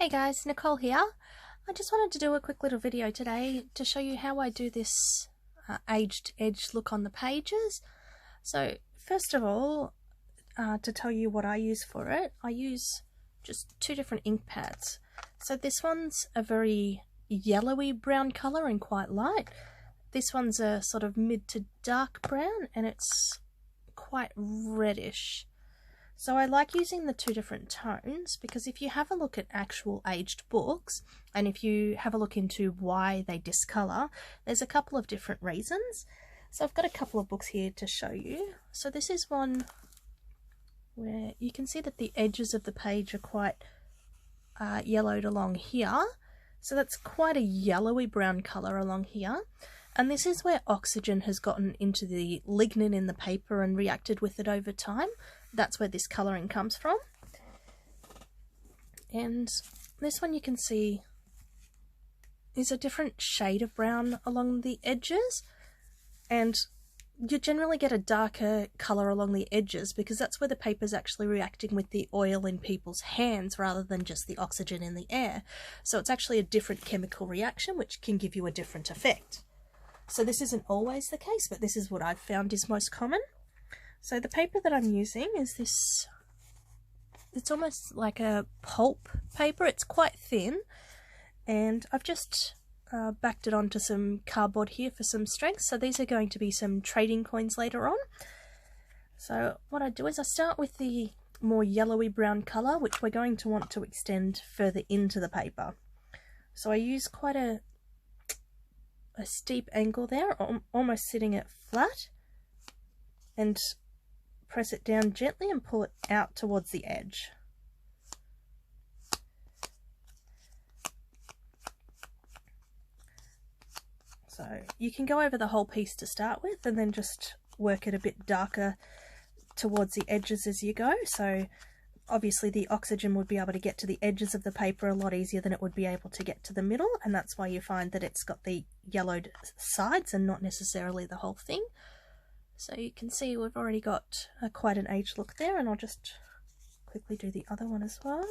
Hey guys, Nicole here. I just wanted to do a quick little video today to show you how I do this aged edge look on the pages. So first of all, to tell you what I use for it, I use just two different ink pads. So this one's a very yellowy brown colour and quite light. This one's a sort of mid to dark brown and it's quite reddish. So I like using the two different tones because if you have a look at actual aged books and if you have a look into why they discolour, there's a couple of different reasons. So I've got a couple of books here to show you. So this is one where you can see that the edges of the page are quite yellowed along here. So that's quite a yellowy brown colour along here. And this is where oxygen has gotten into the lignin in the paper and reacted with it over time. That's where this colouring comes from. And this one you can see is a different shade of brown along the edges. And you generally get a darker colour along the edges because that's where the paper's actually reacting with the oil in people's hands rather than just the oxygen in the air. So it's actually a different chemical reaction which can give you a different effect. So this isn't always the case, but this is what I've found is most common. So the paper that I'm using is this, it's almost like a pulp paper. It's quite thin, and I've just backed it onto some cardboard here for some strength. So these are going to be some trading coins later on. So what I do is I start with the more yellowy brown colour, which we're going to want to extend further into the paper. So I use quite a steep angle there, almost sitting it flat, and press it down gently and pull it out towards the edge. So you can go over the whole piece to start with and then just work it a bit darker towards the edges as you go. So obviously the oxygen would be able to get to the edges of the paper a lot easier than it would be able to get to the middle, and that's why you find that it's got the yellowed sides and not necessarily the whole thing. So you can see we've already got quite an aged look there, and I'll just quickly do the other one as well.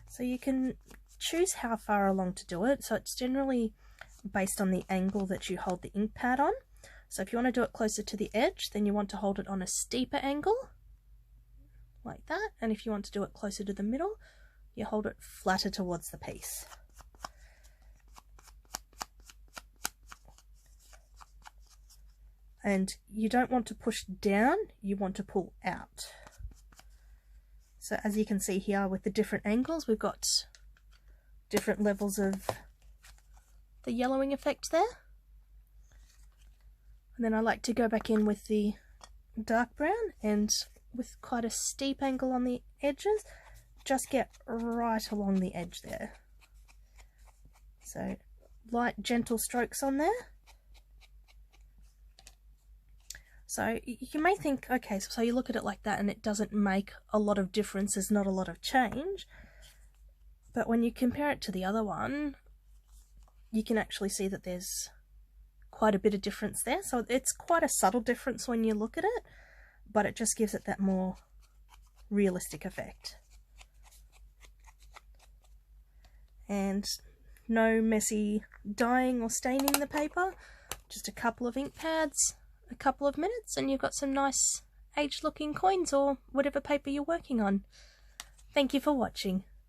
So you can choose how far along to do it. So it's generally based on the angle that you hold the ink pad on. So if you want to do it closer to the edge, then you want to hold it on a steeper angle, like that. And if you want to do it closer to the middle, you hold it flatter towards the piece. And you don't want to push down, you want to pull out. So as you can see here with the different angles, we've got different levels of the yellowing effect there. And then I like to go back in with the dark brown and with quite a steep angle on the edges, just get right along the edge there. So light gentle strokes on there. So you may think, okay, so you look at it like that and it doesn't make a lot of difference, there's not a lot of change. But when you compare it to the other one, you can actually see that there's quite a bit of difference there. So it's quite a subtle difference when you look at it, but it just gives it that more realistic effect. And no messy dyeing or staining the paper, just a couple of ink pads, a couple of minutes, and you've got some nice aged looking coins or whatever paper you're working on. Thank you for watching.